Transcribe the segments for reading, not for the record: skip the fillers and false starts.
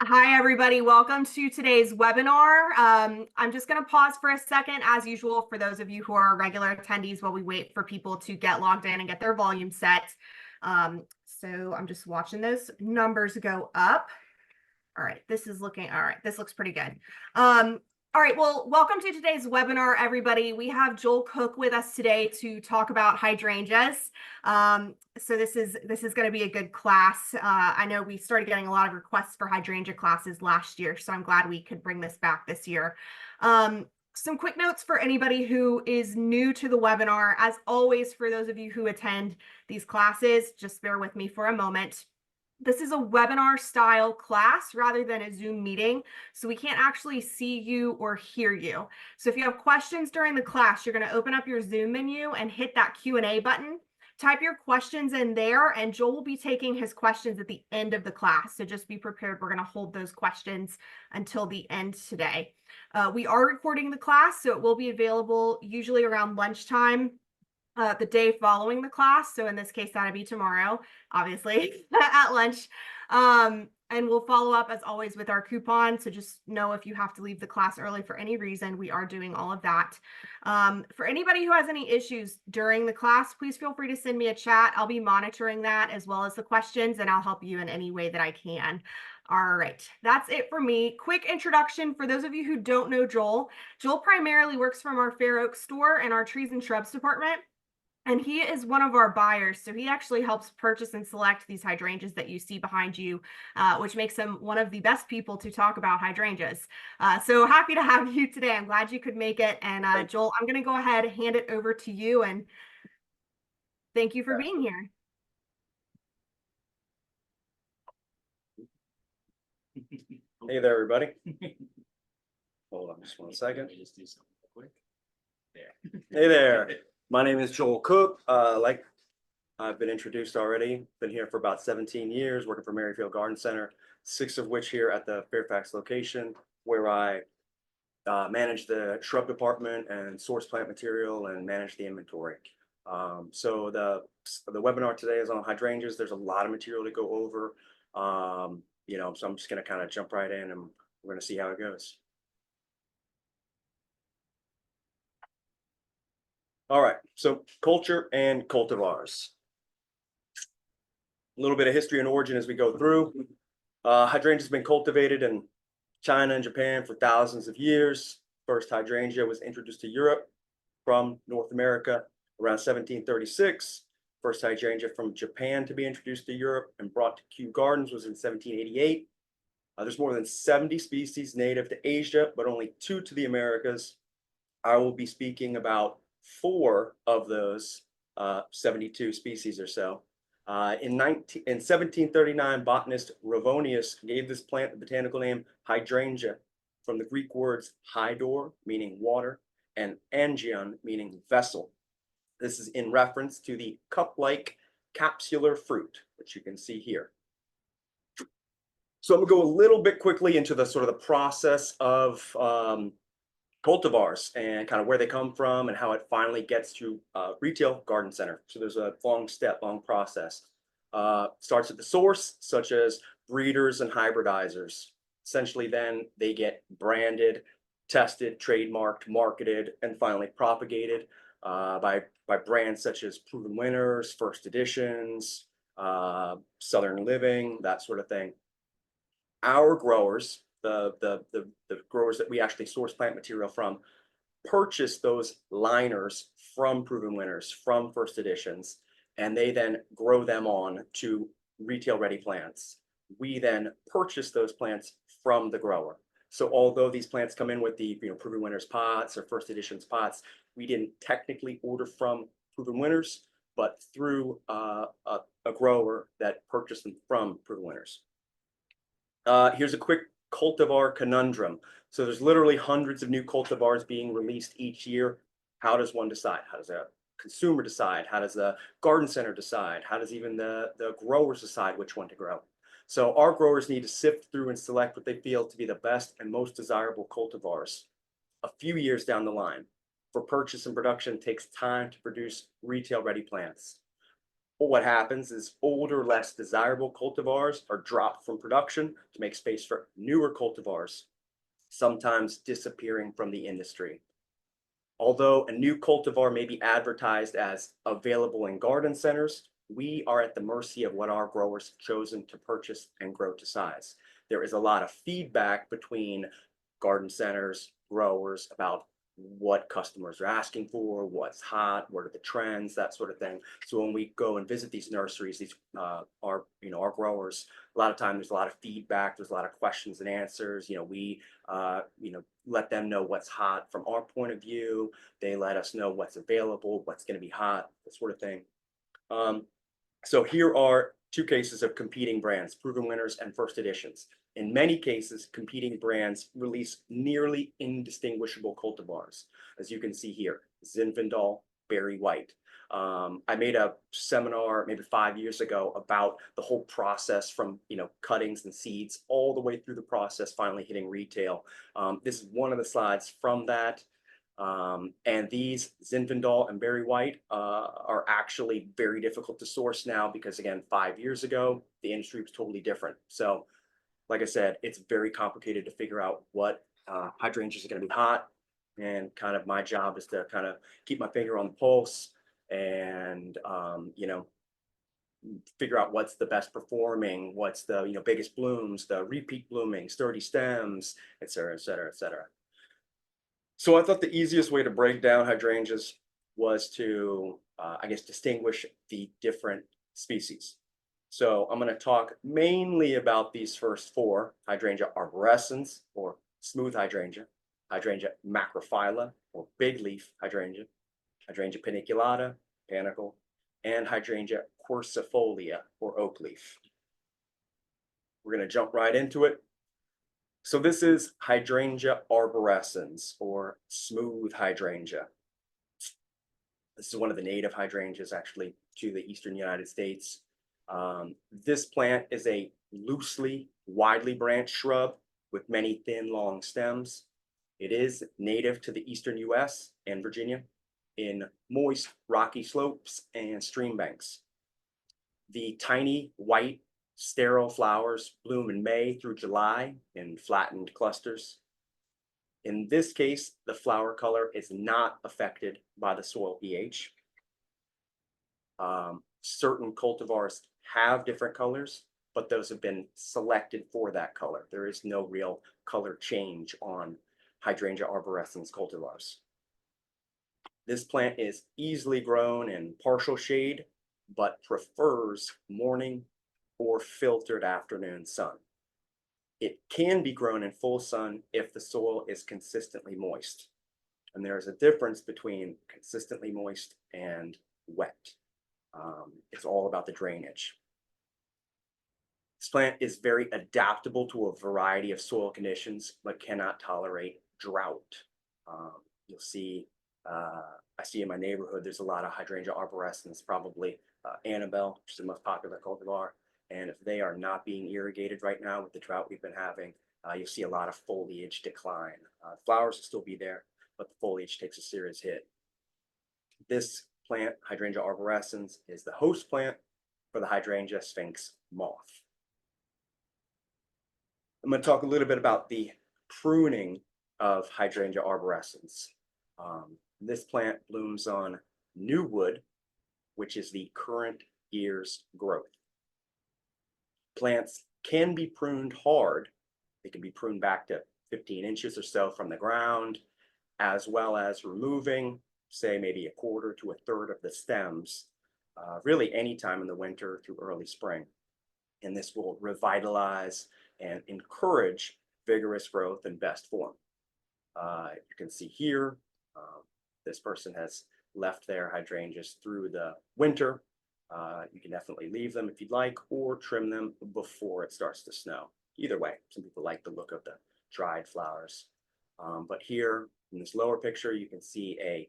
Hi, everybody. Welcome to today's webinar. I'm just going to pause for a second, as usual, for those of you who are regular attendees while we wait for people to get logged in and get their volume set. So I'm just watching those numbers go up. All right, this looks pretty good. All right, well, welcome to today's webinar, everybody. We have Joel Cooke with us today to talk about hydrangeas. So this is going to be a good class. I know we started getting a lot of requests for hydrangea classes last year, so I'm glad we could bring this back this year. Some quick notes for anybody who is new to the webinar. As always, for those of you who attend these classes, just bear with me for a moment. This is a webinar style class rather than a Zoom meeting, so we can't actually see you or hear you. So if you have questions during the class, you're going to open up your Zoom menu and hit that Q&A button. Type your questions in there, and Joel will be taking his questions at the end of the class. So just be prepared. We're going to hold those questions until the end today. We are recording the class, so it will be available usually around lunchtime. The day following the class. So in this case, that'd be tomorrow, obviously, at lunch. And we'll follow up as always with our coupon. So just know if you have to leave the class early for any reason, we are doing all of that. For anybody who has any issues during the class, please feel free to send me a chat. I'll be monitoring that as well as the questions, and I'll help you in any way that I can. All right, that's it for me. Quick introduction for those of you who don't know Joel. Joel primarily works from our Fair Oaks store and our trees and shrubs department. And he is one of our buyers. So he actually helps purchase and select these hydrangeas that you see behind you, which makes him one of the best people to talk about hydrangeas. So happy to have you today. I'm glad you could make it. And Joel, I'm going to go ahead and hand it over to you. And thank you for being here. Hey there, everybody. Hold on just one second. Just do something quick. There. Hey there. My name is Joel Cooke. Like I've been introduced already, been here for about 17 years, working for Merrifield Garden Center, 6 of which here at the Fairfax location, where I manage the shrub department and source plant material and manage the inventory. So the webinar today is on hydrangeas. There's a lot of material to go over. So I'm just going to kind of jump right in and we're going to see how it goes. All right, so culture and cultivars. A little bit of history and origin as we go through. Hydrangea has been cultivated in China and Japan for thousands of years. First hydrangea was introduced to Europe from North America around 1736. First hydrangea from Japan to be introduced to Europe and brought to Kew Gardens was in 1788. There's more than 70 species native to Asia, but only 2 to the Americas. I will be speaking about 4 of those 72 species or so. In 1739, botanist Ravonius gave this plant the botanical name hydrangea from the Greek words hydor, meaning water, and angion, meaning vessel. This is in reference to the cup-like capsular fruit, which you can see here. So I'm gonna go a little bit quickly into the sort of the process of cultivars and kind of where they come from and how it finally gets to retail garden center. So there's a long process. Starts at the source, such as breeders and hybridizers. Essentially, then they get branded, tested, trademarked, marketed, and finally propagated by brands such as Proven Winners, First Editions, Southern Living, that sort of thing. Our growers, the growers that we actually source plant material from, purchase those liners from Proven Winners, from First Editions, and they then grow them on to retail ready plants. We then purchase those plants from the grower. So although these plants come in with the Proven Winners pots or First Editions pots, we didn't technically order from Proven Winners, but through a grower that purchased them from Proven Winners. Here's a quick cultivar conundrum. So there's literally hundreds of new cultivars being released each year. How does one decide? How does a consumer decide? How does the garden center decide? How does even the growers decide which one to grow? So our growers need to sift through and select what they feel to be the best and most desirable cultivars. A few years down the line, for purchase and production, it takes time to produce retail ready plants. But what happens is older, less desirable cultivars are dropped from production to make space for newer cultivars, sometimes disappearing from the industry. Although a new cultivar may be advertised as available in garden centers, we are at the mercy of what our growers have chosen to purchase and grow to size. There is a lot of feedback between garden centers, growers about what customers are asking for, what's hot, what are the trends, that sort of thing. So when we go and visit these nurseries, these our growers, a lot of times there's a lot of feedback, there's a lot of questions and answers. We let them know what's hot from our point of view. They let us know what's available, what's going to be hot, that sort of thing. So here are two cases of competing brands, proven winners and first editions. In many cases, competing brands release nearly indistinguishable cultivars. As you can see here, Zinfandel, Berry White. I made a seminar maybe 5 years ago about the whole process from cuttings and seeds all the way through the process, finally hitting retail. This is one of the slides from that. And these Zinfandel and Berry White are actually very difficult to source now because, again, 5 years ago, the industry was totally different. So, like I said, it's very complicated to figure out what hydrangeas are going to be hot. And kind of my job is to kind of keep my finger on the pulse and, figure out what's the best performing, what's the, biggest blooms, the repeat blooming, sturdy stems, et cetera, et cetera, et cetera. So I thought the easiest way to break down hydrangeas was to, distinguish the different species. So I'm going to talk mainly about these first four: Hydrangea arborescens, or smooth hydrangea, Hydrangea macrophylla, or big leaf hydrangea, Hydrangea paniculata, panicle, and Hydrangea quercifolia, or oak leaf. We're going to jump right into it. So this is Hydrangea arborescens, or smooth hydrangea. This is one of the native hydrangeas actually to the eastern United States. This plant is a loosely, widely branched shrub with many thin, long stems. It is native to the eastern US and Virginia in moist, rocky slopes and stream banks. The tiny, white, sterile flowers bloom in May through July in flattened clusters. In this case, the flower color is not affected by the soil pH. Certain cultivars have different colors, but those have been selected for that color. There is no real color change on Hydrangea arborescens cultivars. This plant is easily grown in partial shade, but prefers morning or filtered afternoon sun. It can be grown in full sun if the soil is consistently moist. And there is a difference between consistently moist and wet. It's all about the drainage. This plant is very adaptable to a variety of soil conditions, but cannot tolerate drought. You'll see, I see in my neighborhood, there's a lot of Hydrangea arborescens, probably Annabelle, which is the most popular cultivar. And if they are not being irrigated right now with the drought we've been having, you'll see a lot of foliage decline. Flowers will still be there, but the foliage takes a serious hit. This plant, Hydrangea arborescens, is the host plant for the Hydrangea sphinx moth. I'm going to talk a little bit about the pruning of Hydrangea arborescens. This plant blooms on new wood, which is the current year's growth. Plants can be pruned hard. They can be pruned back to 15 inches or so from the ground, as well as removing, say, maybe a quarter to a third of the stems, really any time in the winter through early spring. And this will revitalize and encourage vigorous growth in best form. You can see here, this person has left their hydrangeas through the winter. You can definitely leave them if you'd like, or trim them before it starts to snow. Either way, some people like the look of the dried flowers. But here in this lower picture, you can see a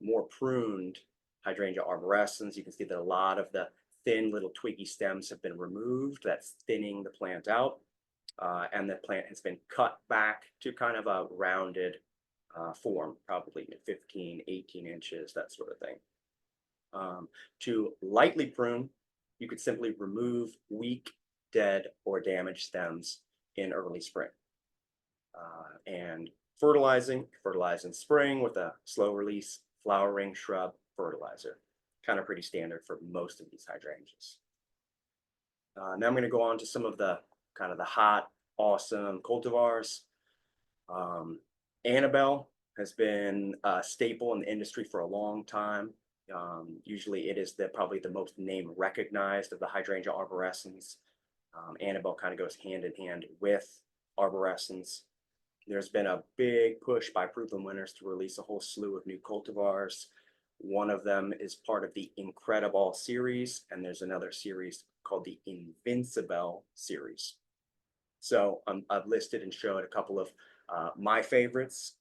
more pruned Hydrangea arborescens. You can see that a lot of the thin little twiggy stems have been removed. That's thinning the plant out. And the plant has been cut back to kind of a rounded form, probably 15, 18 inches, that sort of thing. To lightly prune, you could simply remove weak, dead, or damaged stems in early spring. And fertilize in spring with a slow release flowering shrub fertilizer. Kind of pretty standard for most of these hydrangeas. Now I'm going to go on to some of the kind of the hot, awesome cultivars. Annabelle has been a staple in the industry for a long time. Usually it is probably the most name recognized of the hydrangea arborescens. Annabelle kind of goes hand in hand with arborescens. There's been a big push by proven winners to release a whole slew of new cultivars. One of them is part of the Incredible series, and there's another series called the Invincible series. So I've listed and showed a couple of my favorites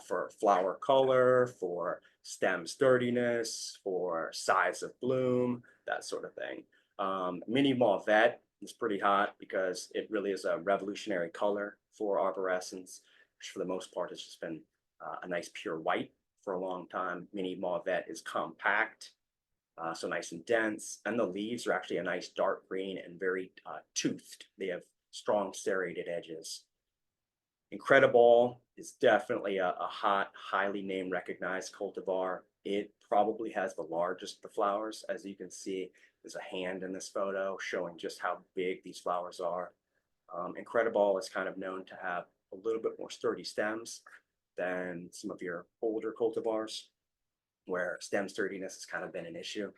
for flower color, for stem sturdiness, for size of bloom, that sort of thing. Mini Mauvette is pretty hot because it really is a revolutionary color for arborescens, which for the most part has just been a nice pure white for a long time. Mini Mauvette is compact, so nice and dense, and the leaves are actually a nice dark green and very toothed. They have strong serrated edges. Incredible is definitely a hot, highly name recognized cultivar. It probably has the largest of the flowers. As you can see, there's a hand in this photo showing just how big these flowers are. Incredible is kind of known to have a little bit more sturdy stems than some of your older cultivars, where stem sturdiness has kind of been an issue.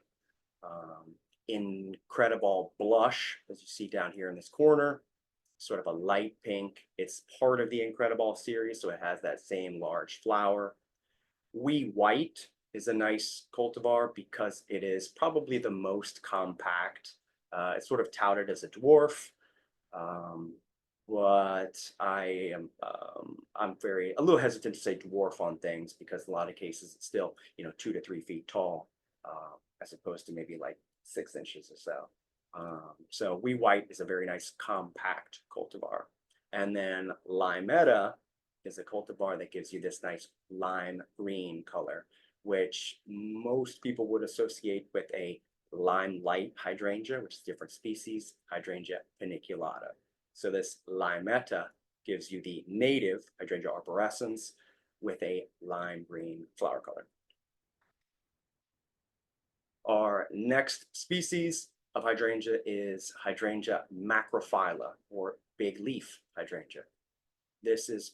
Incredible blush, as you see down here in this corner, sort of a light pink. It's part of the Incredible series, so it has that same large flower. Wee White is a nice cultivar because it is probably the most compact. It's sort of touted as a dwarf, but I'm a little hesitant to say dwarf on things because in a lot of cases it's still 2 to 3 feet tall, as opposed to maybe like 6 inches or so. So Wee White is a very nice compact cultivar. And then Limetta is a cultivar that gives you this nice lime green color, which most people would associate with a lime light hydrangea, which is a different species, Hydrangea paniculata. So this Limetta gives you the native Hydrangea arborescens with a lime green flower color. Our next species of hydrangea is Hydrangea macrophylla, or big leaf hydrangea. This is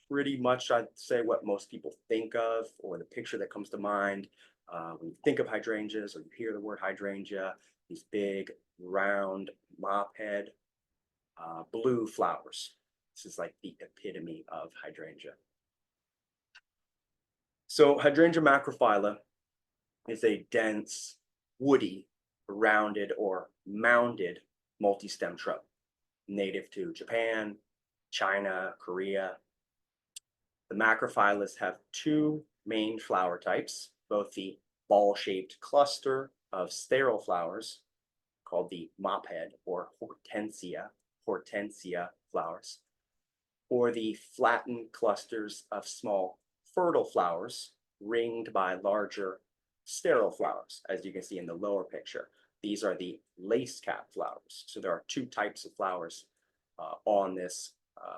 pretty much, I'd say, what most people think of, or the picture that comes to mind when you think of hydrangeas or you hear the word hydrangea. These big, round, mop head, blue flowers. This is like the epitome of hydrangea. So Hydrangea macrophylla is a dense, woody, rounded or mounded multi-stem shrub, native to Japan, China, Korea. The macrophyllas have 2 main flower types, both the ball-shaped cluster of sterile flowers called the mophead or hortensia flowers, or the flattened clusters of small fertile flowers ringed by larger sterile flowers, as you can see in the lower picture. These are the lace cap flowers. So there are 2 types of flowers on this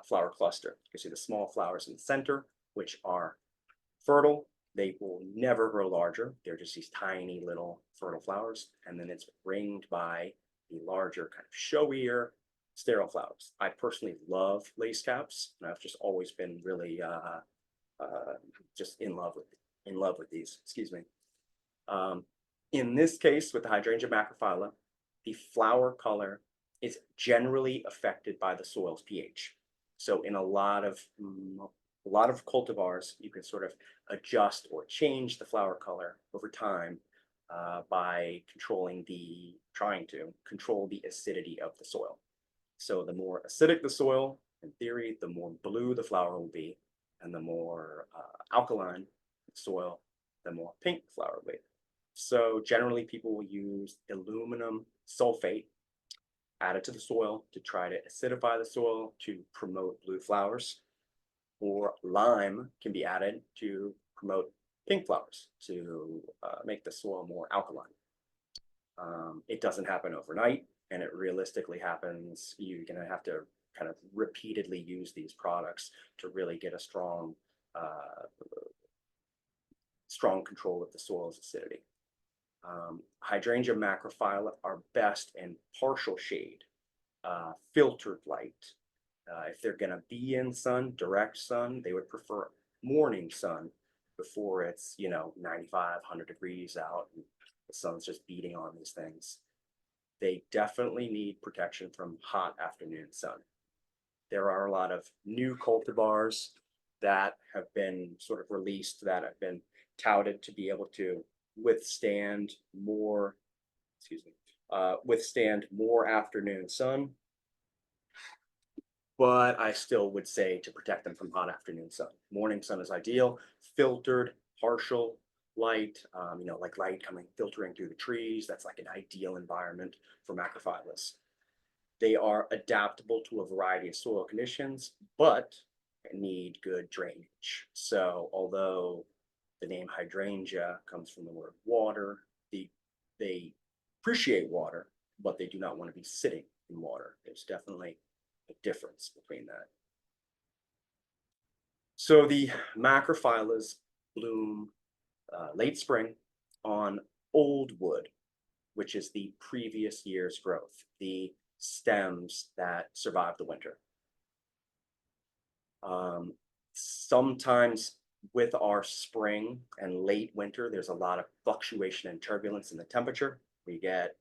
flower cluster. You can see the small flowers in the center, which are fertile. They will never grow larger. They're just these tiny little fertile flowers. And then it's ringed by the larger, kind of showier sterile flowers. I personally love lace caps, and I've just always been really just in love with these. Excuse me. In this case, with the Hydrangea macrophylla, the flower color is generally affected by the soil's pH. So in a lot of cultivars, you can sort of adjust or change the flower color over time by trying to control the acidity of the soil. So the more acidic the soil, in theory, the more blue the flower will be, and the more alkaline the soil, the more pink the flower will be. So generally people will use aluminum sulfate added to the soil to try to acidify the soil to promote blue flowers, or lime can be added to promote pink flowers to make the soil more alkaline. It doesn't happen overnight, and it realistically happens. You're going to have to kind of repeatedly use these products to really get a strong control of the soil's acidity. Hydrangea macrophylla are best in partial shade, filtered light. If they're going to be in sun, direct sun, they would prefer morning sun before it's 95, 100 degrees out and the sun's just beating on these things. They definitely need protection from hot afternoon sun. There are a lot of new cultivars that have been sort of released that have been touted to be able to withstand more, withstand more afternoon sun. But I still would say to protect them from hot afternoon sun. Morning sun is ideal, filtered, partial light, like light filtering through the trees. That's like an ideal environment for macrophyllas. They are adaptable to a variety of soil conditions, but need good drainage. So although the name hydrangea comes from the word water, they appreciate water, but they do not want to be sitting in water. There's definitely a difference between that. So the macrophyllas bloom late spring on old wood, which is the previous year's growth, the stems that survive the winter. Sometimes with our spring and late winter, there's a lot of fluctuation and turbulence in the temperature. We get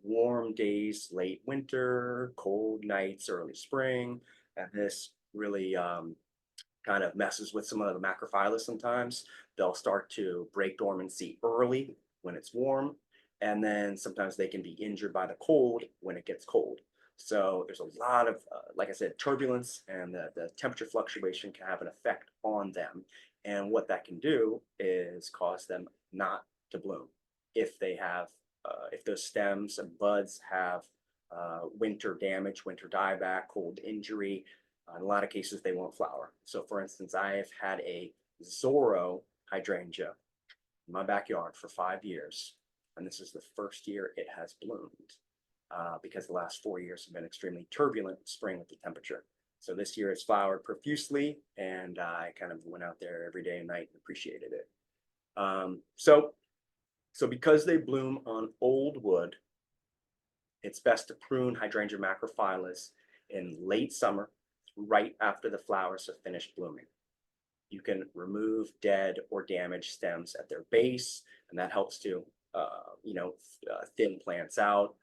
warm days, late winter, cold nights, early spring, and this really kind of messes with some of the macrophyllas sometimes. They'll start to break dormancy early when it's warm, and then sometimes they can be injured by the cold when it gets cold. So there's a lot of, like I said, turbulence, and the temperature fluctuation can have an effect on them. And what that can do is cause them not to bloom. If they have, if those stems and buds have winter damage, winter dieback, cold injury, in a lot of cases they won't flower. So for instance, I have had a Zorro hydrangea in my backyard for 5 years, and this is the first year it has bloomed. Because the last 4 years have been extremely turbulent spring with the temperature. So this year it's flowered profusely, and I kind of went out there every day and night and appreciated it. So because they bloom on old wood, it's best to prune hydrangea macrophyllas in late summer, right after the flowers have finished blooming. You can remove dead or damaged stems at their base, and that helps to thin plants out.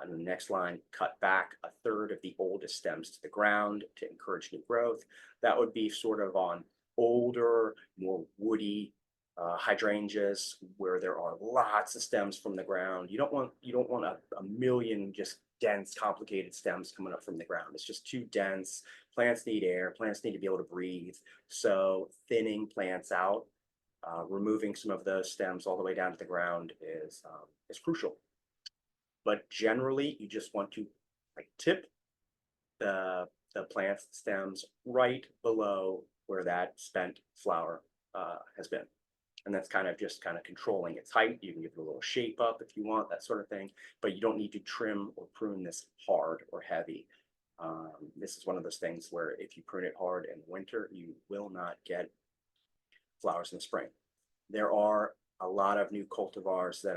And the next line, cut back 1/3 of the oldest stems to the ground to encourage new growth. That would be sort of on older, more woody hydrangeas where there are lots of stems from the ground. You don't want a million just dense, complicated stems coming up from the ground. It's just too dense. Plants need air. Plants need to be able to breathe. So thinning plants out, removing some of those stems all the way down to the ground is crucial. But generally, you just want to tip the plant's stems right below where that spent flower has been. And that's kind of controlling its height. You can give it a little shape up if you want, that sort of thing, but you don't need to trim or prune this hard or heavy. This is one of those things where if you prune it hard in winter, you will not get flowers in the spring. There are a lot of new cultivars that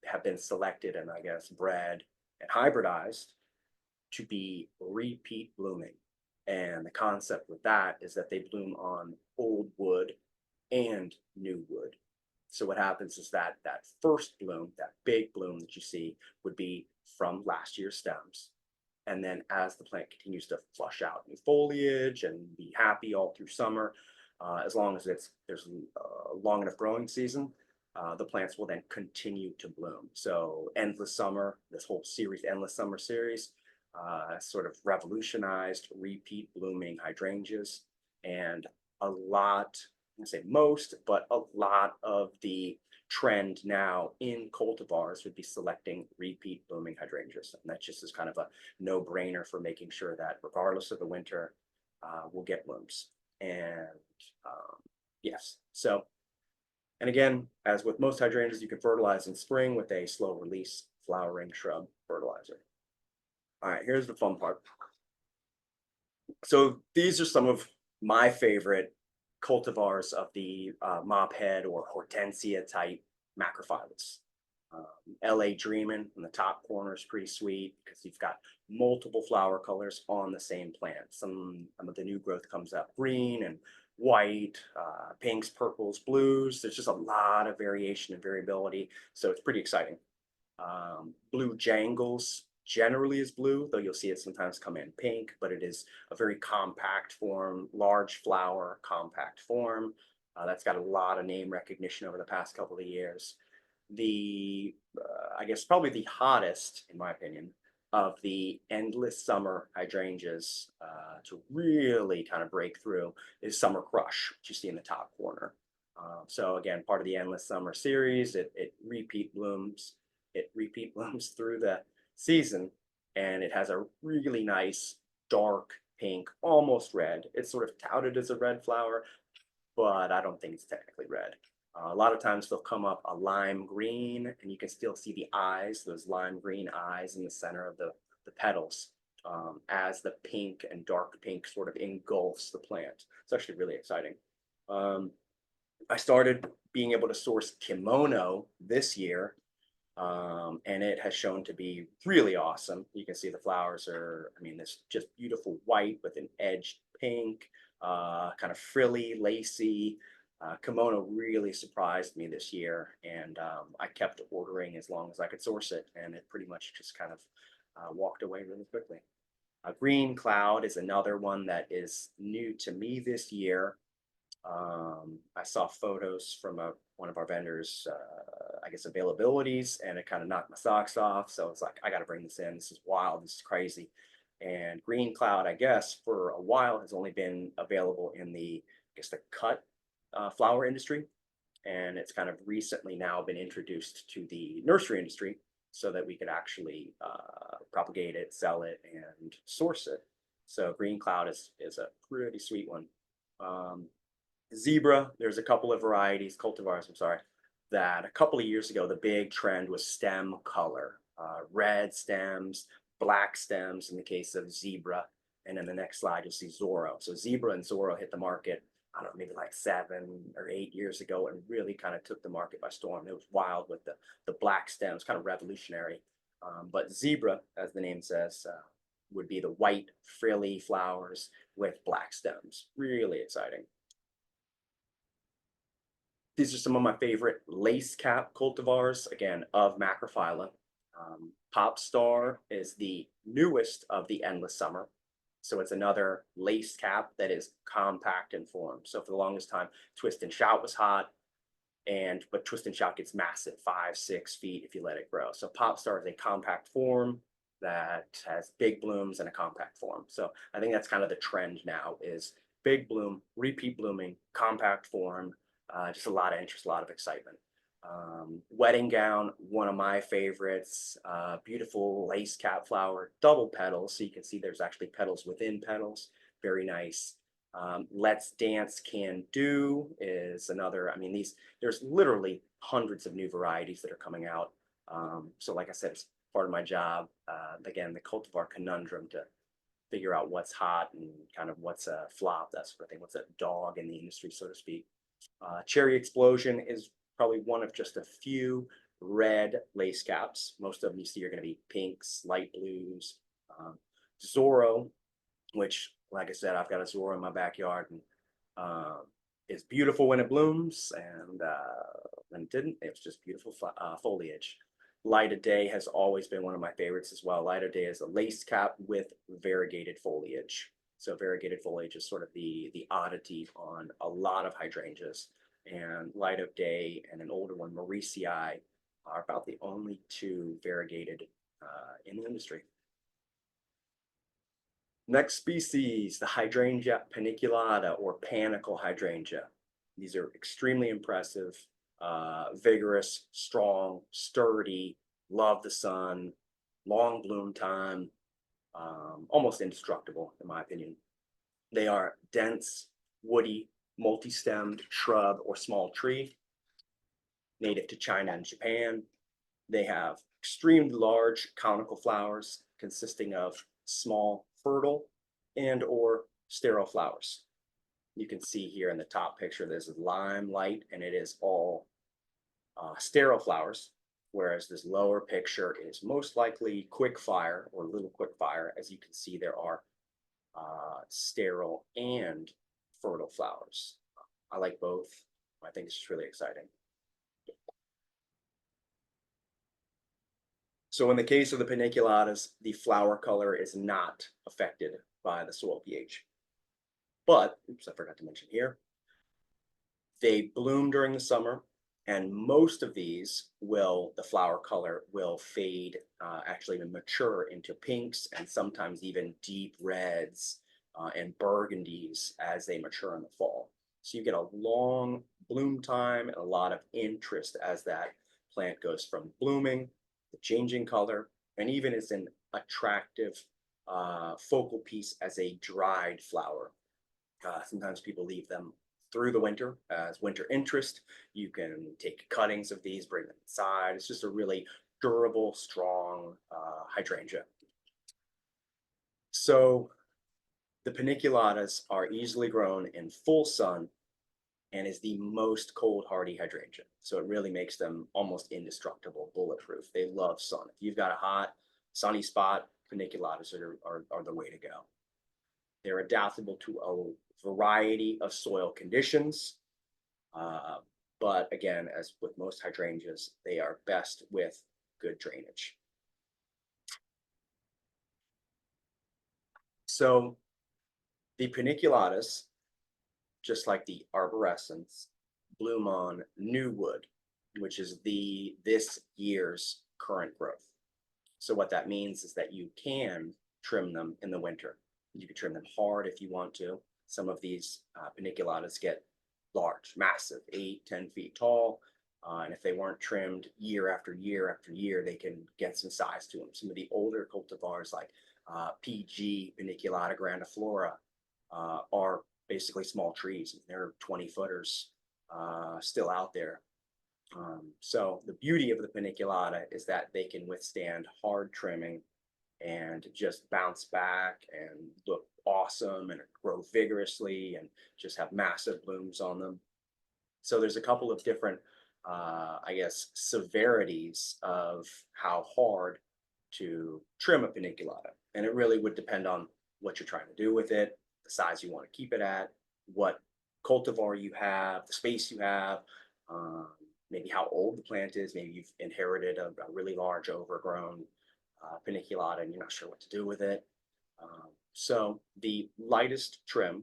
have been selected and I guess bred and hybridized to be repeat blooming. And the concept with that is that they bloom on old wood and new wood. So what happens is that first bloom, that big bloom that you see, would be from last year's stems. And then as the plant continues to flush out new foliage and be happy all through summer, as long as there's a long enough growing season, the plants will then continue to bloom. So Endless Summer, this whole series, Endless Summer series, sort of revolutionized repeat blooming hydrangeas. And a lot, I say most, but a lot of the trend now in cultivars would be selecting repeat blooming hydrangeas. And that just is kind of a no-brainer for making sure that regardless of the winter, we'll get blooms. And yes, so And again, as with most hydrangeas, you can fertilize in spring with a slow release flowering shrub fertilizer. All right, here's the fun part. So these are some of my favorite cultivars of the mop head or hortensia type macrophyllus. LA Dreamin' in the top corner is pretty sweet because you've got multiple flower colors on the same plant. Some of the new growth comes up green and white, pinks, purples, blues. There's just a lot of variation and variability, so it's pretty exciting. Blue Jangles generally is blue, though you'll see it sometimes come in pink, but it is a very compact form, large flower, compact form. That's got a lot of name recognition over the past couple of years. I guess probably the hottest, in my opinion, of the endless summer hydrangeas to really kind of break through is Summer Crush, which you see in the top corner. So again, part of the endless summer series, it repeat blooms through the season, and it has a really nice dark pink, almost red. It's sort of touted as a red flower, but I don't think it's technically red. A lot of times they'll come up a lime green, and you can still see the eyes, those lime green eyes in the center of the petals, as the pink and dark pink sort of engulfs the plant. It's actually really exciting. I started being able to source kimono this year, and it has shown to be really awesome. You can see the flowers are, I mean, this just beautiful white with an edged pink, kind of frilly, lacy. Kimono really surprised me this year, and I kept ordering as long as I could source it, and it pretty much just kind of walked away really quickly. Green Cloud is another one that is new to me this year. I saw photos from one of our vendors, I guess availabilities, and it kind of knocked my socks off. So it's like, I got to bring this in. This is wild. This is crazy. And Green Cloud, I guess, for a while has only been available in the, I guess, the cut flower industry. And it's kind of recently now been introduced to the nursery industry so that we could actually propagate it, sell it, and source it. So Green Cloud is a pretty sweet one. Zebra, there's a couple of varieties, cultivars, I'm sorry, that a couple of years ago, the big trend was stem color, red stems, black stems in the case of Zebra. And then the next slide, you'll see Zorro. So Zebra and Zorro hit the market, I don't know, maybe like 7 or 8 years ago, and really kind of took the market by storm. It was wild with the black stems, kind of revolutionary. But Zebra, as the name says, would be the white frilly flowers with black stems. Really exciting. These are some of my favorite lace cap cultivars, again, of Macrophylla. Popstar is the newest of the Endless Summer. So it's another lace cap that is compact in form. So for the longest time, Twist and Shout was hot, but Twist and Shout gets massive, 5-6 feet if you let it grow. So Popstar is a compact form that has big blooms in a compact form. So I think that's kind of the trend now is big bloom, repeat blooming, compact form. Just a lot of interest, a lot of excitement. Wedding Gown, one of my favorites, beautiful lace cap flower, double petals. So you can see there's actually petals within petals. Very nice. Let's Dance Can Do is another, I mean, there's literally hundreds of new varieties that are coming out. So like I said, it's part of my job. Again, the cultivar conundrum to figure out what's hot and kind of what's a flop, that sort of thing, what's a dog in the industry, so to speak. Cherry Explosion is probably one of just a few red lace caps. Most of them you see are going to be pinks, light blues. Zorro, which, like I said, I've got a Zorro in my backyard, and it's beautiful when it blooms, and when it didn't, it was just beautiful foliage. Light of Day has always been one of my favorites as well. Light of Day is a lace cap with variegated foliage. So variegated foliage is sort of the oddity on a lot of hydrangeas. And Light of Day and an older one, Mauricii, are about the only two variegated in the industry. Next species, the Hydrangea paniculata or panicle hydrangea. These are extremely impressive, vigorous, strong, sturdy, love the sun, long bloom time, almost indestructible in my opinion. They are dense, woody, multi-stemmed shrub or small tree. native to China and Japan. They have extremely large conical flowers consisting of small fertile and or sterile flowers. You can see here in the top picture, there's limelight, and it is all sterile flowers, whereas this lower picture is most likely quickfire or little quickfire. As you can see, there are sterile and fertile flowers. I like both. I think it's just really exciting. So in the case of the paniculatas, the flower color is not affected by the soil pH. But, oops, I forgot to mention here, they bloom during the summer, and most of these the flower color will fade, actually mature into pinks and sometimes even deep reds and burgundies as they mature in the fall. So you get a long bloom time and a lot of interest as that plant goes from blooming, the changing color, and even as an attractive focal piece as a dried flower. Sometimes people leave them through the winter as winter interest. You can take cuttings of these, bring them inside. It's just a really durable, strong hydrangea. So the paniculatas are easily grown in full sun and is the most cold hardy hydrangea. So it really makes them almost indestructible, bulletproof. They love sun. If you've got a hot, sunny spot, paniculatas are the way to go. They're adaptable to a variety of soil conditions. But again, as with most hydrangeas, they are best with good drainage. So the paniculatas, just like the arborescens, bloom on new wood, which is this year's current growth. So what that means is that you can trim them in the winter. You can trim them hard if you want to. Some of these paniculatas get large, massive, 8, 10 feet tall. And if they weren't trimmed year after year after year, they can get some size to them. Some of the older cultivars like PG, Paniculata grandiflora, are basically small trees. They're 20 footers still out there. So the beauty of the paniculata is that they can withstand hard trimming and just bounce back and look awesome and grow vigorously and just have massive blooms on them. So there's a couple of different, I guess, severities of how hard to trim a paniculata. And it really would depend on what you're trying to do with it, the size you want to keep it at, what cultivar you have, the space you have, maybe how old the plant is. Maybe you've inherited a really large overgrown paniculata and you're not sure what to do with it. So the lightest trim,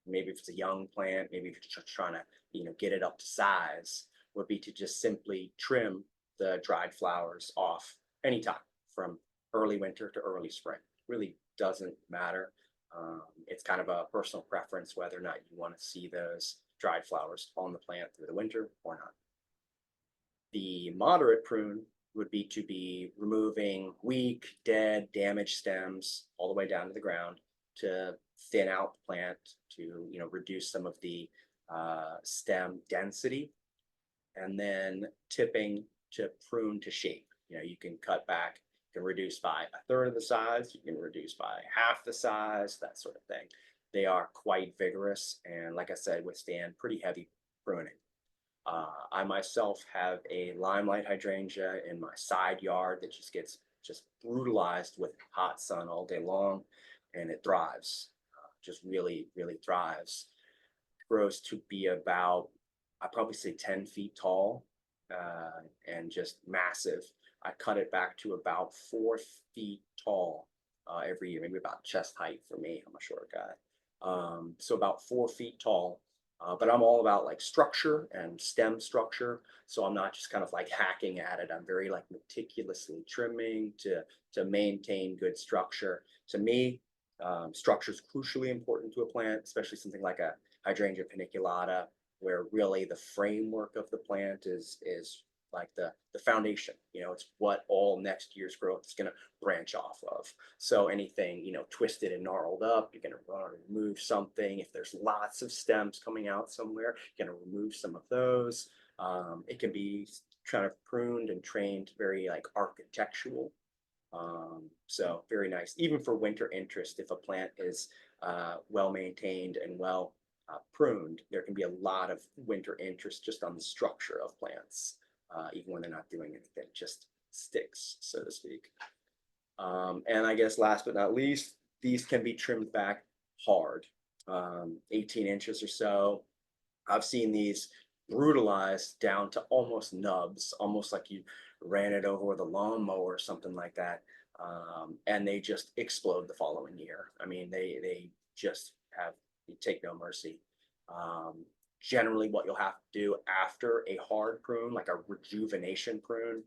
maybe if it's a young plant, maybe if you're just trying to get it up to size, would be to just simply trim the dried flowers off anytime from early winter to early spring. Really doesn't matter. It's kind of a personal preference whether or not you want to see those dried flowers on the plant through the winter or not. The moderate prune would be to be removing weak, dead, damaged stems all the way down to the ground to thin out the plant, to reduce some of the stem density, and then tipping to prune to shape. You can cut back, you can reduce by 1/3 of the size, you can reduce by half the size, that sort of thing. They are quite vigorous and, like I said, withstand pretty heavy pruning. I myself have a limelight hydrangea in my side yard that just gets brutalized with hot sun all day long, and it thrives, just really, really thrives. Grows to be about, I'd probably say 10 feet tall, and just massive. I cut it back to about 4 feet tall every year, maybe about chest height for me. I'm a short guy. So about 4 feet tall. But I'm all about like structure and stem structure. So I'm not just kind of like hacking at it. I'm very like meticulously trimming to maintain good structure. To me, structure is crucially important to a plant, especially something like a Hydrangea paniculata, where really the framework of the plant is like the foundation. It's what all next year's growth is going to branch off of. So anything twisted and gnarled up, you're going to remove something. If there's lots of stems coming out somewhere, you're going to remove some of those. It can be kind of pruned and trained, very like architectural. So very nice, even for winter interest. If a plant is well maintained and well pruned, there can be a lot of winter interest just on the structure of plants, even when they're not doing anything, just sticks, so to speak. And I guess last but not least, these can be trimmed back hard, 18 inches or so. I've seen these brutalized down to almost nubs, almost like you ran it over with a lawnmower or something like that. And they just explode the following year. I mean, they just have, you take no mercy. Generally, what you'll have to do after a hard prune, like a rejuvenation prune,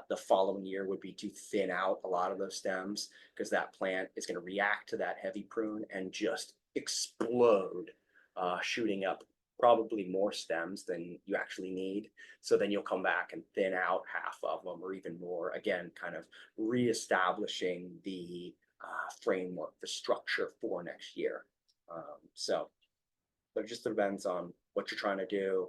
the following year would be to thin out a lot of those stems, because that plant is going to react to that heavy prune and just explode, shooting up probably more stems than you actually need. So then you'll come back and thin out half of them or even more, again, kind of reestablishing the framework, the structure for next year. So it just depends on what you're trying to do.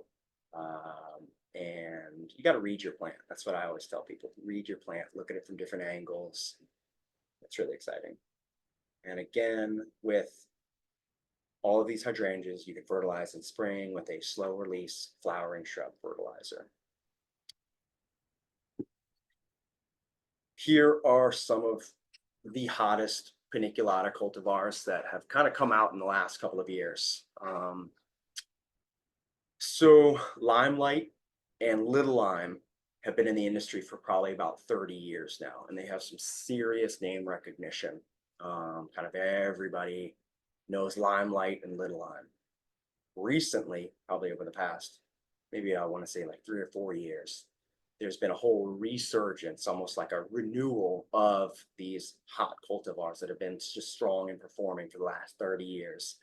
And you got to read your plant. That's what I always tell people. Read your plant, look at it from different angles. It's really exciting. And again, with all of these hydrangeas, you can fertilize in spring with a slow release flowering shrub fertilizer. Here are some of the hottest paniculata cultivars that have kind of come out in the last couple of years. So Limelight and Little Lime have been in the industry for probably about 30 years now, and they have some serious name recognition. Kind of everybody knows Limelight and Little Lime. Recently, probably over the past, maybe I want to say like 3 or 4 years, there's been a whole resurgence, almost like a renewal of these hot cultivars that have been just strong and performing for the last 30 years.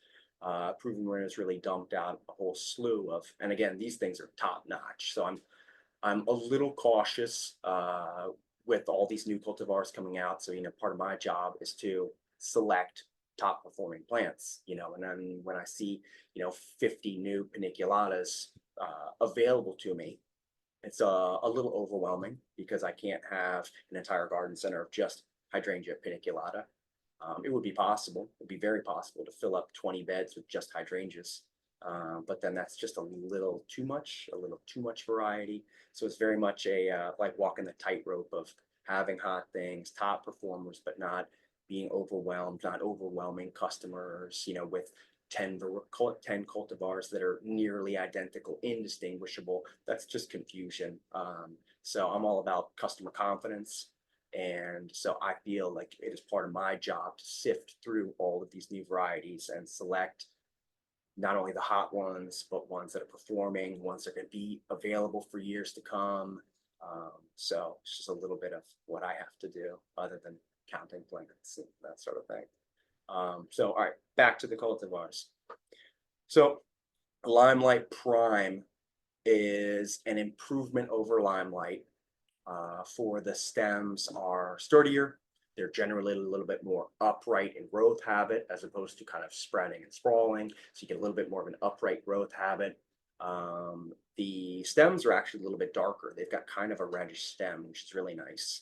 Proven Winners really dumped out a whole slew of, and again, these things are top notch. So I'm a little cautious with all these new cultivars coming out. So, part of my job is to select top performing plants, and then when I see, 50 new paniculatas available to me, it's a little overwhelming because I can't have an entire garden center of just Hydrangea paniculata. It would be possible, it'd be very possible to fill up 20 beds with just hydrangeas. But then that's just a little too much variety. So it's very much a like walking the tightrope of having hot things, top performers, but not being overwhelmed, not overwhelming customers, with 10 cultivars that are nearly identical, indistinguishable. That's just confusion. So I'm all about customer confidence. And so I feel like it is part of my job to sift through all of these new varieties and select not only the hot ones, but ones that are performing, ones that are going to be available for years to come. So it's just a little bit of what I have to do other than counting plants and that sort of thing. So, all right, back to the cultivars. So Limelight Prime is an improvement over Limelight. For the stems are sturdier. They're generally a little bit more upright in growth habit as opposed to kind of spreading and sprawling. So you get a little bit more of an upright growth habit. The stems are actually a little bit darker. They've got kind of a reddish stem, which is really nice.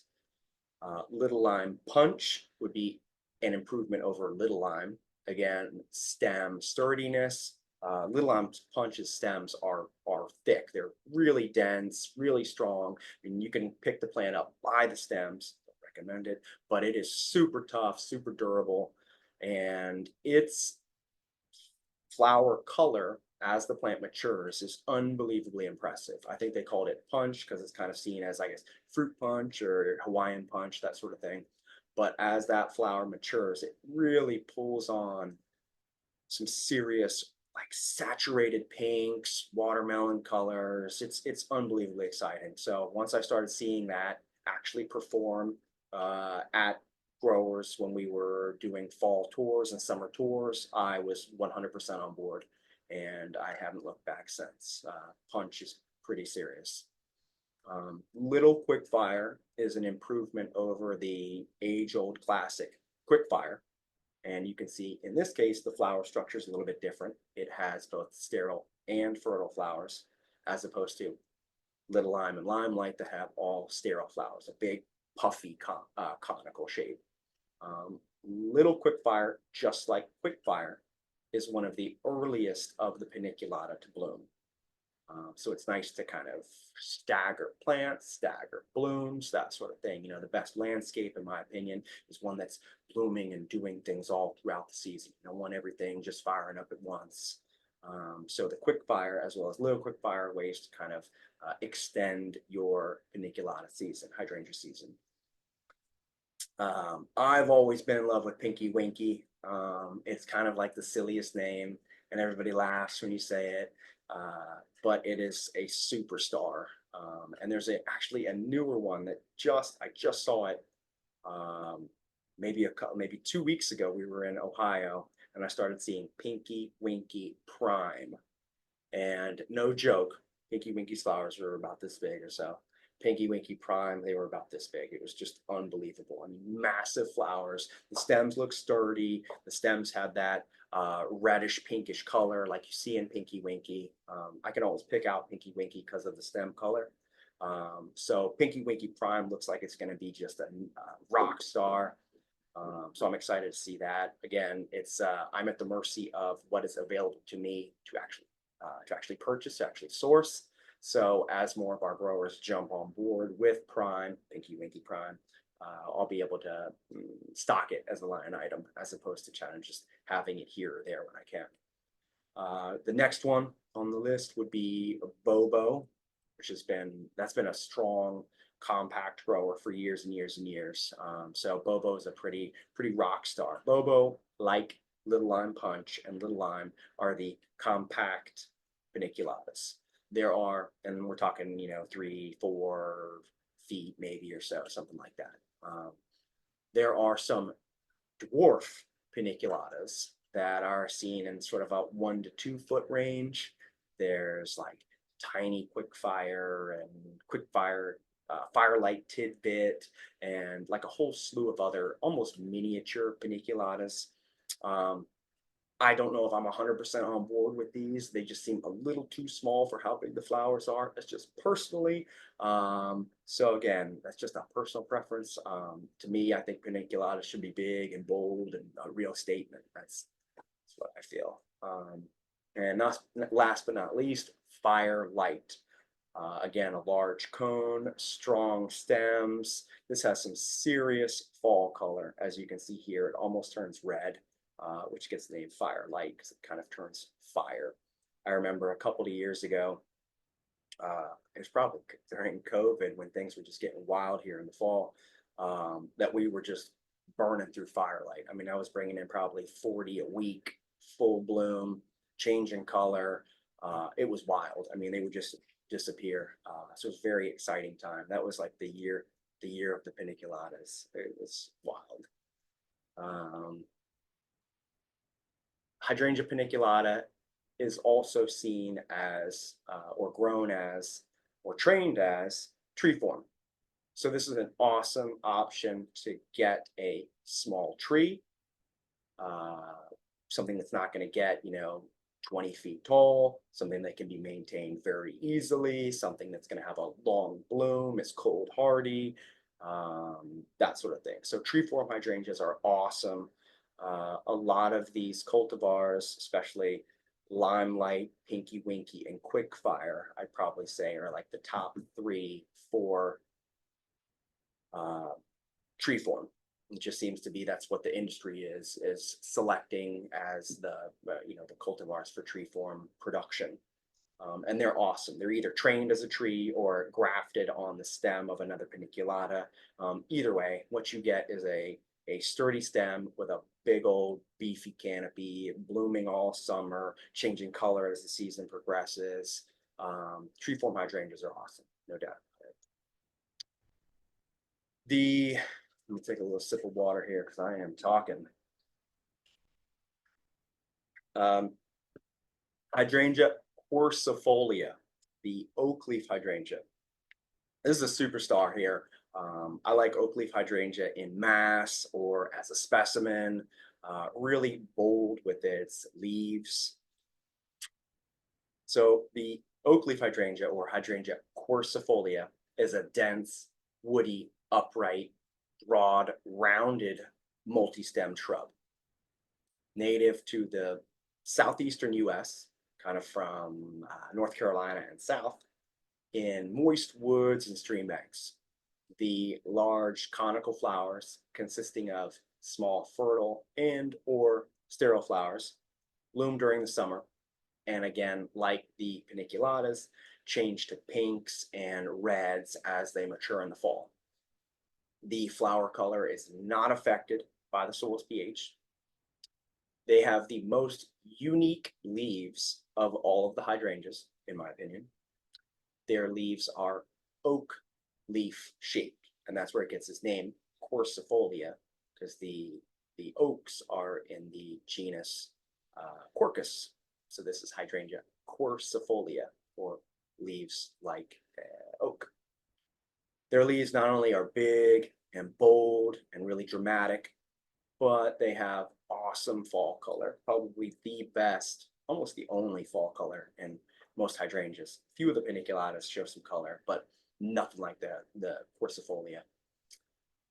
Little Lime Punch would be an improvement over Little Lime. Again, stem sturdiness. Little Lime Punch's stems are thick. They're really dense, really strong. I mean, you can pick the plant up by the stems. Don't recommend it, but it is super tough, super durable, and its flower color as the plant matures is unbelievably impressive. I think they called it punch because it's kind of seen as, I guess, fruit punch or Hawaiian punch, that sort of thing. But as that flower matures, it really pulls on some serious, like, saturated pinks, watermelon colors. It's unbelievably exciting. So once I started seeing that actually perform at growers when we were doing fall tours and summer tours, I was 100% on board, and I haven't looked back since. Punch is pretty serious. Little Quickfire is an improvement over the age-old classic Quickfire. And you can see in this case, the flower structure is a little bit different. It has both sterile and fertile flowers. as opposed to little lime and limelight that have all sterile flowers, a big puffy conical shape. Little quickfire, just like quickfire, is one of the earliest of the paniculata to bloom. So it's nice to kind of stagger plants, stagger blooms, that sort of thing. You know, the best landscape, in my opinion, is one that's blooming and doing things all throughout the season. You don't want everything just firing up at once. So the quick fire, as well as little quick fire, ways to kind of extend your paniculata season, hydrangea season. I've always been in love with Pinky Winky. It's kind of like the silliest name, and everybody laughs when you say it. But it is a superstar. And there's actually a newer one that I just saw it maybe 2 weeks ago. We were in Ohio, and I started seeing Pinky Winky Prime. And no joke, Pinky Winky's flowers were about this big or so. Pinky Winky Prime, they were about this big. It was just unbelievable. I mean, massive flowers. The stems look sturdy. The stems had that reddish pinkish color like you see in Pinky Winky. I can always pick out Pinky Winky because of the stem color. So Pinky Winky Prime looks like it's going to be just a rock star. So I'm excited to see that. Again, it's I'm at the mercy of what is available to me to actually purchase, to actually source. So as more of our growers jump on board with Prime, Pinky Winky Prime, I'll be able to stock it as a line item as opposed to kind of just having it here or there when I can. The next one on the list would be Bobo, which that's been a strong compact grower for years and years and years. So Bobo is a pretty rock star. Bobo, like Little Lime Punch and Little Lime, are the compact paniculatas. There are, and we're talking, 3-4 feet maybe or so, something like that. There are some dwarf paniculatas that are seen in sort of a 1 to 2 foot range. There's like tiny quickfire and quickfire firelight tidbit and like a whole slew of other almost miniature paniculatas. I don't know if I'm 100% on board with these. They just seem a little too small for how big the flowers are. That's just personally. So again, that's just a personal preference. To me, I think paniculatas should be big and bold and a real statement. That's what I feel. And last but not least, Firelight. Again, a large cone, strong stems. This has some serious fall color. As you can see here, it almost turns red. Which gets the name Firelight because it kind of turns fire. I remember a couple of years ago, it was probably during COVID when things were just getting wild here in the fall, that we were just burning through Firelight. I mean, I was bringing in probably 40 a week, full bloom, changing color. It was wild. I mean, they would just disappear. So it was a very exciting time. That was like the year of the paniculatas. It was wild. Hydrangea paniculata is also seen as, or grown as, or trained as tree form. So this is an awesome option to get a small tree, something that's not going to get, 20 feet tall, something that can be maintained very easily, something that's going to have a long bloom, is cold hardy, that sort of thing. So tree form hydrangeas are awesome. A lot of these cultivars, especially Limelight, Pinky Winky, and Quickfire, I'd probably say are like the top 3 for tree form. It just seems to be that's what the industry is selecting as the the cultivars for tree form production. And they're awesome. They're either trained as a tree or grafted on the stem of another paniculata. Either way, what you get is a sturdy stem with a big old beefy canopy, blooming all summer, changing color as the season progresses. Tree form hydrangeas are awesome, no doubt about it. Let me take a little sip of water here because I am talking. Hydrangea quercifolia, the oak leaf hydrangea. This is a superstar here. I like oak leaf hydrangea in mass or as a specimen, really bold with its leaves. So the oak leaf hydrangea, or Hydrangea quercifolia, is a dense, woody, upright, broad, rounded, multi-stemmed shrub. Native to the southeastern US, kind of from North Carolina and south, in moist woods and stream banks. The large conical flowers, consisting of small fertile and or sterile flowers, bloom during the summer, and again, like the paniculatas, change to pinks and reds as they mature in the fall. The flower color is not affected by the soil's pH. They have the most unique leaves of all of the hydrangeas, in my opinion. Their leaves are oak leaf shaped, and that's where it gets its name, quercifolia, because the oaks are in the genus Quercus. So this is Hydrangea quercifolia, or leaves like oak. Their leaves not only are big and bold and really dramatic, but they have awesome fall color, probably the best, almost the only fall color in most hydrangeas. Few of the paniculatas show some color, but nothing like the quercifolia.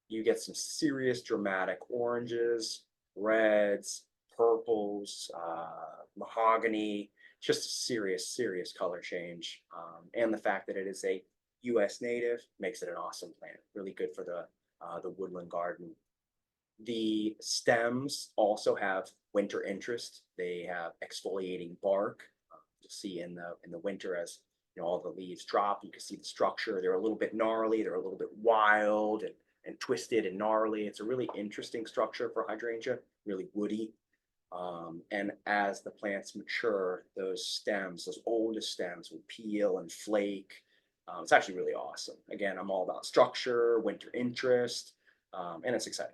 You get some serious dramatic oranges, reds, purples, mahogany, just a serious color change. And the fact that it is a US native makes it an awesome plant, really good for the woodland garden. The stems also have winter interest. They have exfoliating bark. You'll see in the winter, as you know, all the leaves drop, you can see the structure. They're a little bit gnarly. They're a little bit wild and twisted and gnarly. It's a really interesting structure for hydrangea, really woody. And as the plants mature, those stems, those oldest stems, will peel and flake. It's actually really awesome. Again, I'm all about structure, winter interest, and it's exciting.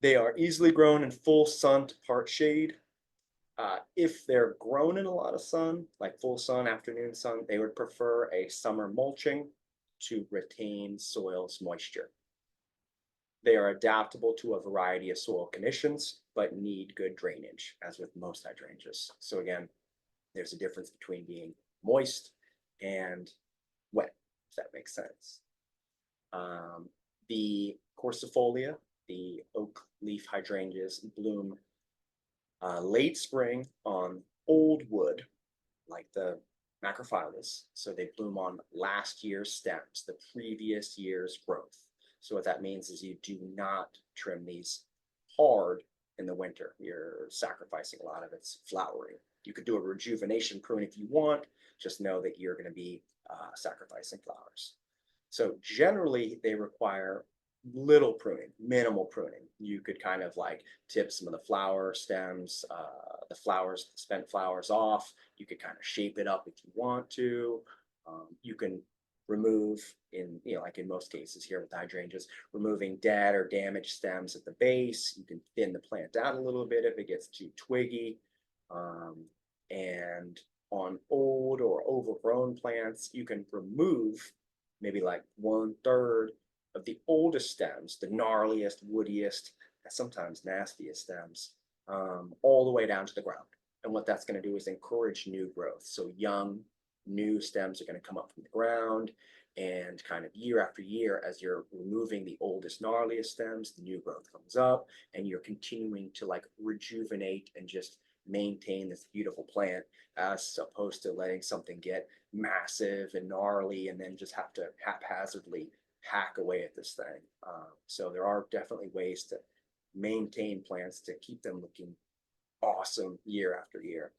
They are easily grown in full sun to part shade. If they're grown in a lot of sun, like full sun, afternoon sun, they would prefer a summer mulching to retain soil's moisture. They are adaptable to a variety of soil conditions, but need good drainage, as with most hydrangeas. So again, there's a difference between being moist and wet, if that makes sense. The quercifolia, the oak leaf hydrangeas, bloom late spring on old wood, like the macrophyllus. So they bloom on last year's stems, the previous year's growth. So what that means is you do not trim these hard in the winter. You're sacrificing a lot of its flowering. You could do a rejuvenation prune if you want. Just know that you're going to be sacrificing flowers. So generally, they require little pruning, minimal pruning. You could kind of like tip some of the flower stems, the flowers, spent flowers off. You could kind of shape it up if you want to. You can remove, in like in most cases here with hydrangeas, removing dead or damaged stems at the base. You can thin the plant out a little bit if it gets too twiggy. And on old or overgrown plants, you can remove maybe like 1/3 of the oldest stems, the gnarliest, woodiest, and sometimes nastiest stems, all the way down to the ground. And what that's going to do is encourage new growth. So young, new stems are going to come up from the ground, and kind of year after year, as you're removing the oldest, gnarliest stems, the new growth comes up, and you're continuing to like rejuvenate and just maintain this beautiful plant, as opposed to letting something get massive and gnarly and then just have to haphazardly hack away at this thing. So there are definitely ways to maintain plants to keep them looking awesome year after year.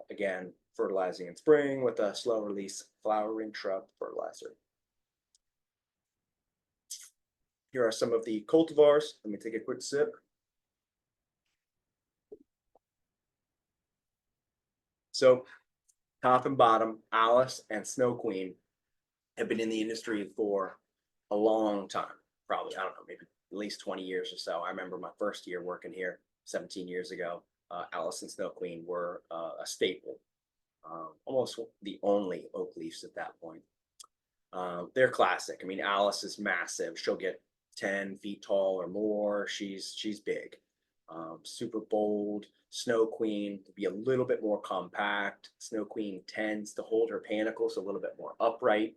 Again, fertilizing in spring with a slow release flowering shrub fertilizer. Here are some of the cultivars. Let me take a quick sip. So top and bottom, Alice and Snow Queen have been in the industry for a long time. Probably, I don't know, maybe at least 20 years or so. I remember my first year working here 17 years ago. Alice and Snow Queen were a staple, almost the only oak leaves at that point. They're classic. I mean, Alice is massive. She'll get 10 feet tall or more. She's big. Super bold. Snow Queen to be a little bit more compact. Snow Queen tends to hold her panicles a little bit more upright,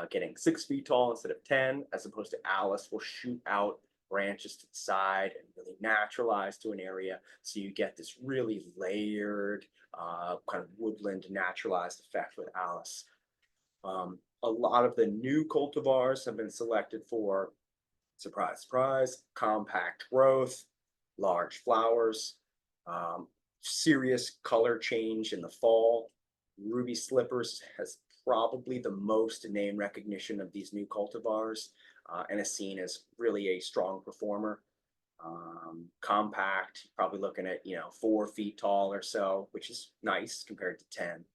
getting 6 feet tall instead of 10, as opposed to Alice will shoot out branches to the side and really naturalize to an area. So you get this really layered, kind of woodland naturalized effect with Alice. A lot of the new cultivars have been selected for, surprise, surprise, compact growth, large flowers, serious color change in the fall. Ruby Slippers has probably the most name recognition of these new cultivars, and is seen as really a strong performer. Compact, probably looking at 4 feet tall or so, which is nice compared to 10.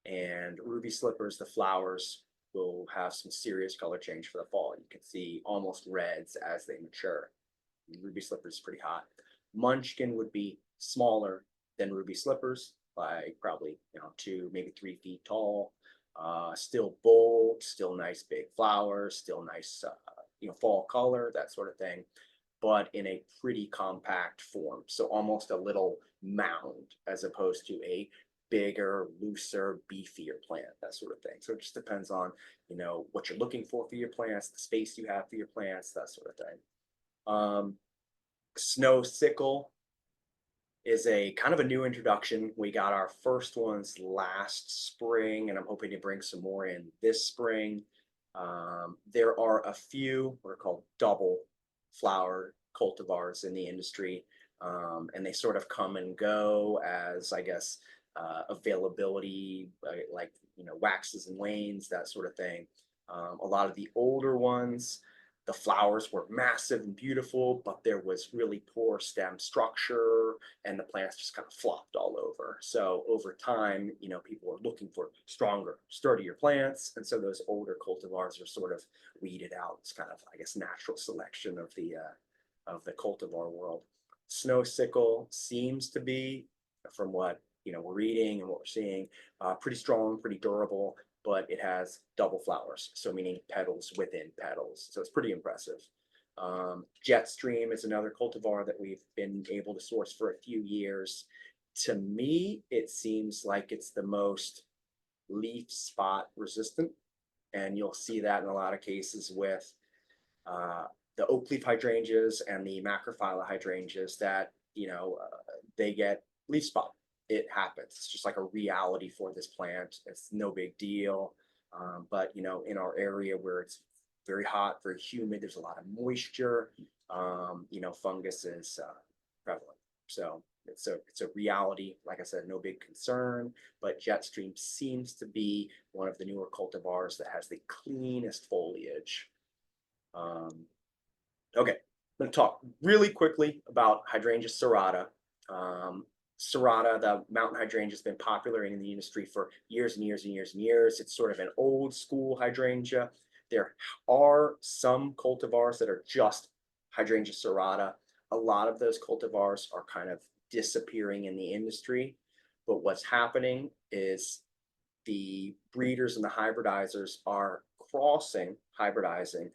And Ruby Slippers, the flowers will have some serious color change for the fall. You can see almost reds as they mature. Ruby Slippers is pretty hot. Munchkin would be smaller than Ruby Slippers by probably 2, maybe 3 feet tall. Still bold, still nice big flowers, still nice fall color, that sort of thing, but in a pretty compact form. So almost a little mound as opposed to a bigger, looser, beefier plant, that sort of thing. So it just depends on, what you're looking for your plants, the space you have for your plants, that sort of thing. Snow Sickle is a kind of a new introduction. We got our first ones last spring, and I'm hoping to bring some more in this spring. There are a few what are called double flower cultivars in the industry, and they sort of come and go as, I guess, availability, like waxes and wanes, that sort of thing. A lot of the older ones, the flowers were massive and beautiful, but there was really poor stem structure and the plants just kind of flopped all over. So over time, people were looking for stronger, sturdier plants. And so those older cultivars are sort of weeded out. It's kind of, I guess, natural selection of the cultivar world. Snow Sickle seems to be, from what we're reading and what we're seeing, pretty strong, pretty durable, but it has double flowers, so meaning petals within petals. So it's pretty impressive. Jetstream is another cultivar that we've been able to source for a few years. To me, it seems like it's the most leaf spot resistant, and you'll see that in a lot of cases with the oak leaf hydrangeas and the macrophylla hydrangeas that they get leaf spot. It happens. It's just like a reality for this plant. It's no big deal. But in our area where it's very hot, very humid, there's a lot of moisture. Fungus is prevalent. So it's a reality. Like I said, no big concern. But Jetstream seems to be one of the newer cultivars that has the cleanest foliage. Okay, I'm going to talk really quickly about Hydrangea serrata. Serrata, the mountain hydrangea, has been popular in the industry for years and years and years and years. It's sort of an old school hydrangea. There are some cultivars that are just Hydrangea serrata. A lot of those cultivars are kind of disappearing in the industry. But what's happening is the breeders and the hybridizers are hybridizing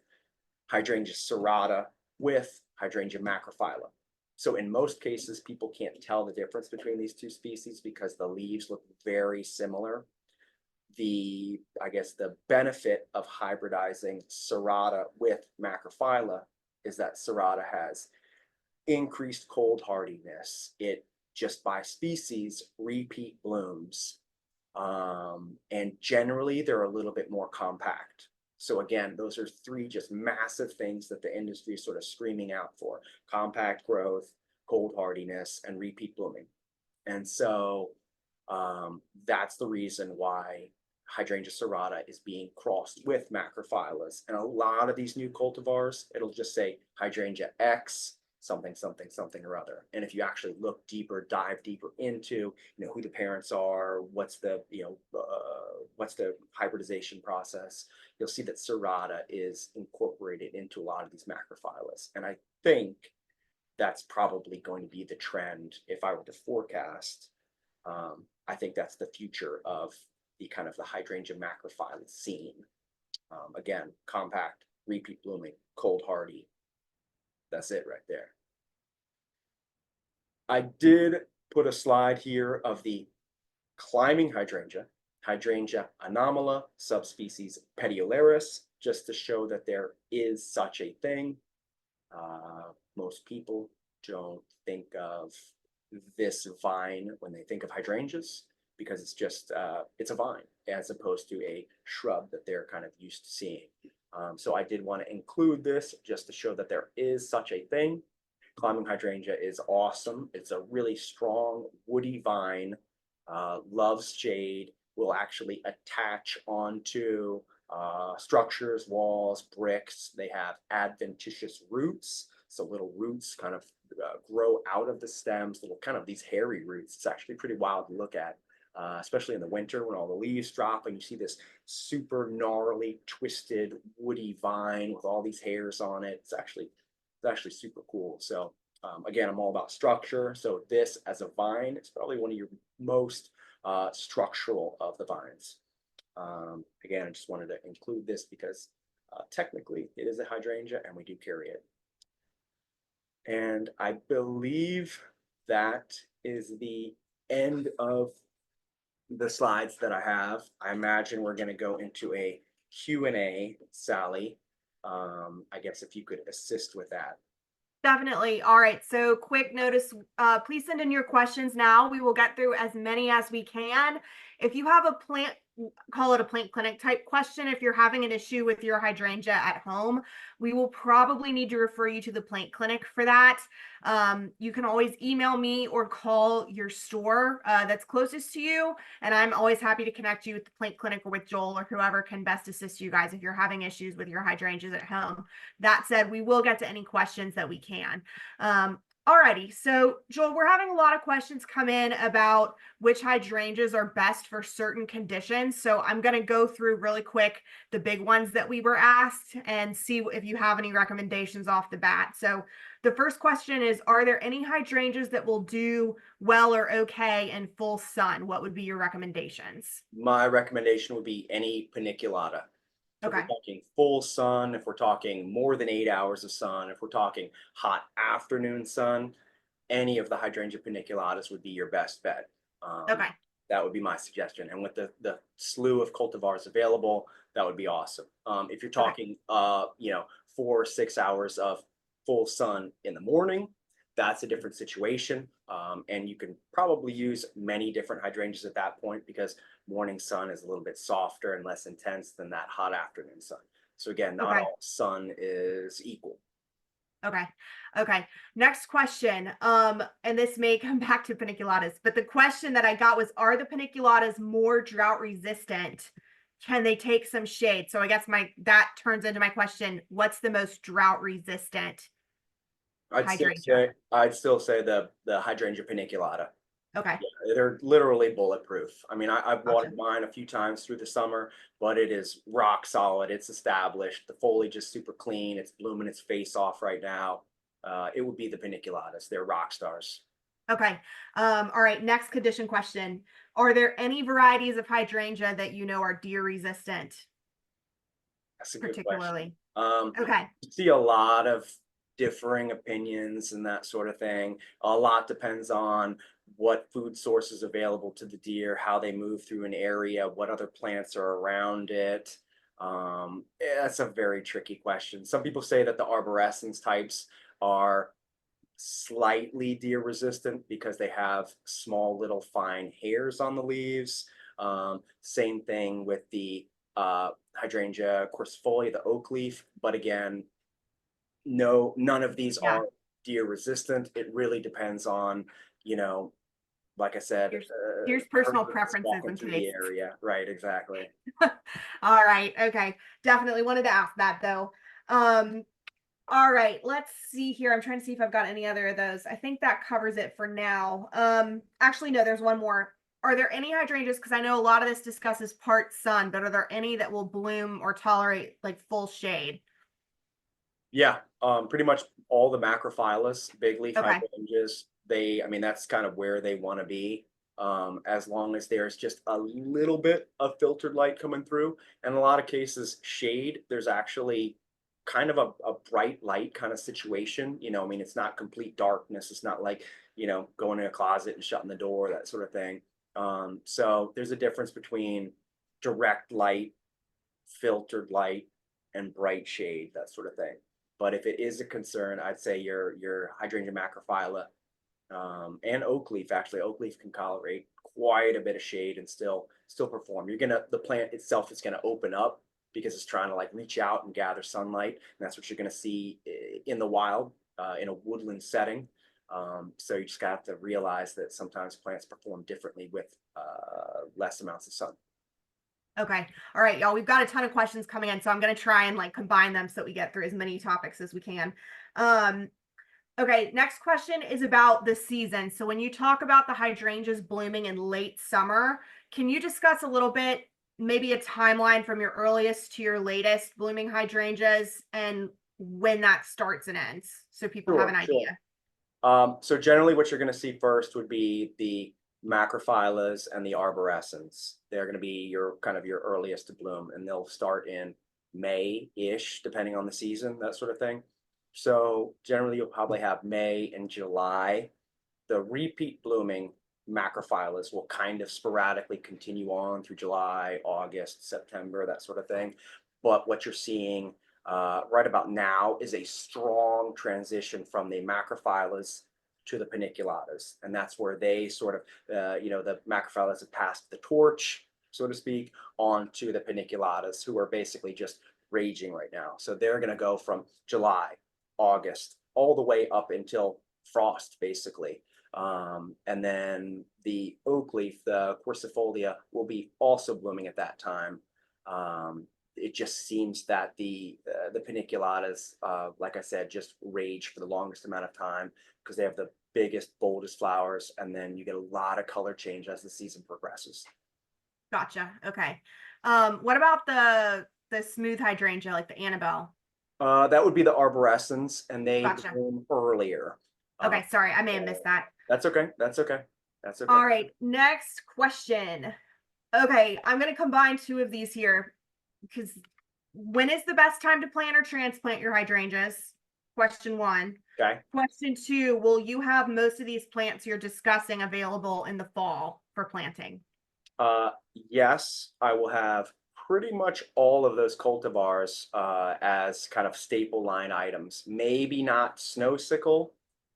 Hydrangea serrata with Hydrangea macrophylla. So in most cases, people can't tell the difference between these two species because the leaves look very similar. I guess the benefit of hybridizing serrata with macrophylla is that serrata has increased cold hardiness. It just by species repeat blooms. And generally they're a little bit more compact. So again, those are 3 just massive things that the industry is sort of screaming out for: compact growth, cold hardiness, and repeat blooming. And so that's the reason why Hydrangea serrata is being crossed with macrophyllas. And a lot of these new cultivars, it'll just say Hydrangea X, something, something, something or other. And if you actually look deeper, dive deeper into, who the parents are, what's the hybridization process, you'll see that serrata is incorporated into a lot of these macrophyllas. And I think that's probably going to be the trend. If I were to forecast, I think that's the future of the kind of the hydrangea macrophylla scene. Again, compact, repeat blooming, cold hardy. That's it right there. I did put a slide here of the climbing hydrangea, Hydrangea anomala, subspecies petiolaris, just to show that there is such a thing. Most people don't think of this vine when they think of hydrangeas because it's just it's a vine as opposed to a shrub that they're kind of used to seeing. So I did want to include this just to show that there is such a thing. Climbing hydrangea is awesome. It's a really strong woody vine, loves shade, will actually attach onto structures, walls, bricks. They have adventitious roots. So little roots kind of grow out of the stems, little kind of these hairy roots. It's actually pretty wild to look at, especially in the winter when all the leaves drop and you see this super gnarly, twisted, woody vine with all these hairs on it. It's actually super cool. So again, I'm all about structure. So this as a vine is probably one of your most structural of the vines. Again, I just wanted to include this because technically it is a hydrangea and we do carry it. And I believe that is the end of the slides that I have. I imagine we're going to go into a Q&A, Sally. I guess if you could assist with that. Definitely. All right. So quick notice, please send in your questions now. We will get through as many as we can. If you have a plant, call it a plant clinic type question. If you're having an issue with your hydrangea at home, we will probably need to refer you to the plant clinic for that. You can always email me or call your store that's closest to you. And I'm always happy to connect you with the plant clinic or with Joel or whoever can best assist you guys if you're having issues with your hydrangeas at home. That said, we will get to any questions that we can. Alrighty, so Joel, we're having a lot of questions come in about which hydrangeas are best for certain conditions. So I'm going to go through really quick the big ones that we were asked and see if you have any recommendations off the bat. So the first question is, are there any hydrangeas that will do well or okay in full sun? What would be your recommendations? My recommendation would be any paniculata. So if Okay. we're talking full sun, if we're talking more than 8 hours of sun, if we're talking hot afternoon sun, any of the hydrangea paniculatas would be your best bet. Okay. That would be my suggestion. And with the slew of cultivars available, that would be awesome. If you're talking, 4 or 6 hours of full sun in the morning, that's a different situation. And you can probably use many different hydrangeas at that point because morning sun is a little bit softer and less intense than that hot afternoon sun. So again, not all sun is equal. Okay. Okay. Next question. And this may come back to paniculatas, but the question that I got was, are the paniculatas more drought resistant? Can they take some shade? So I guess that turns into my question. What's the most drought resistant hydrangea? I'd still say the hydrangea paniculata. Okay. Yeah, they're literally bulletproof. I mean, I've watered Gotcha. mine a few times through the summer, but it is rock solid. It's established. The foliage is super clean. It's blooming its face off right now. It would be the paniculatas. They're rock stars. Okay. All right. Next condition question. Are there any varieties of hydrangea that you know are deer resistant, That's a good question. particularly? Okay. You see a lot of differing opinions and that sort of thing. A lot depends on what food source is available to the deer, how they move through an area, what other plants are around it. That's a very tricky question. Some people say that the arborescens types are slightly deer resistant because they have small little fine hairs on the leaves. Same thing with the hydrangea quercifolia, the oak leaf. But again, no, none of these Yeah. are deer resistant. It really depends on, like I said, Here's personal herds preferences walking in through the case. area. Right, exactly. All right. Okay. Definitely wanted to ask that though. All right. Let's see here. I'm trying to see if I've got any other of those. I think that covers it for now. Actually, no, there's one more. Are there any hydrangeas? Because I know a lot of this discusses part sun, but are there any that will bloom or tolerate like full shade? Yeah, pretty much all the macrophyllus, big leaf Okay. hydrangeas, I mean, that's kind of where they want to be. As long as there's just a little bit of filtered light coming through. In a lot of cases, shade, there's actually kind of a bright light kind of situation. I mean, it's not complete darkness. It's not like, going in a closet and shutting the door, that sort of thing. So there's a difference between direct light, filtered light, and bright shade, that sort of thing. But if it is a concern, I'd say your hydrangea macrophylla, and oak leaf. Actually, oak leaf can tolerate quite a bit of shade and still perform. The plant itself is gonna open up because it's trying to like reach out and gather sunlight, and that's what you're gonna see in the wild, in a woodland setting. So you just have to realize that sometimes plants perform differently with less amounts of sun. Okay. All right, y'all. We've got a ton of questions coming in, so I'm going to try and like combine them so that we get through as many topics as we can. Okay, next question is about the season. So when you talk about the hydrangeas blooming in late summer, can you discuss a little bit, maybe a timeline from your earliest to your latest blooming hydrangeas and when that starts and ends so people have an Sure. idea? So generally what you're going to see first would be the macrophyllas and the arborescens. They're going to be your kind of your earliest to bloom, and they'll start in May-ish, depending on the season, that sort of thing. So generally you'll probably have May and July. The repeat blooming macrophyllas will kind of sporadically continue on through July, August, September, that sort of thing. But what you're seeing right about now is a strong transition from the macrophyllas to the paniculatas, and that's where they sort of, the macrophyllas have passed the torch, so to speak, onto the paniculatas, who are basically just raging right now. So they're going to go from July, August, all the way up until frost, basically. And then the oak leaf, the quercifolia, will be also blooming at that time. It just seems that the paniculatas, like I said, just rage for the longest amount of time because they have the biggest, boldest flowers, and then you get a lot of color change as the season progresses. Gotcha. Okay. What about the smooth hydrangea, like the Annabelle? That would be the arborescens, and they Gotcha. bloom earlier. Okay, sorry, I may have missed that. That's okay. That's okay. That's okay. All right, next question. Okay, I'm going to combine two of these here because when is the best time to plant or transplant your hydrangeas? Question one. Okay. Question two, will you have most of these plants you're discussing available in the fall for planting? Yes, I will have pretty much all of those cultivars as kind of staple line items. Maybe not snow sickle,